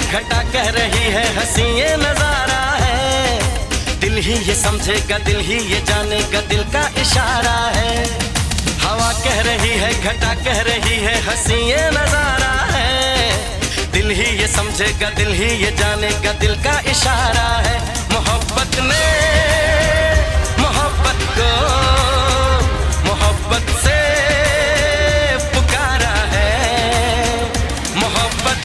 घटा कह रही है हंसी ये नजारा है। दिल ही ये समझेगा, दिल ही ये जानेगा, दिल का इशारा है। हवा कह रही है, घटा कह रही है हंसी ये नजारा है। दिल ही ये समझेगा, दिल ही ये जानेगा, दिल का इशारा है। मोहब्बत ने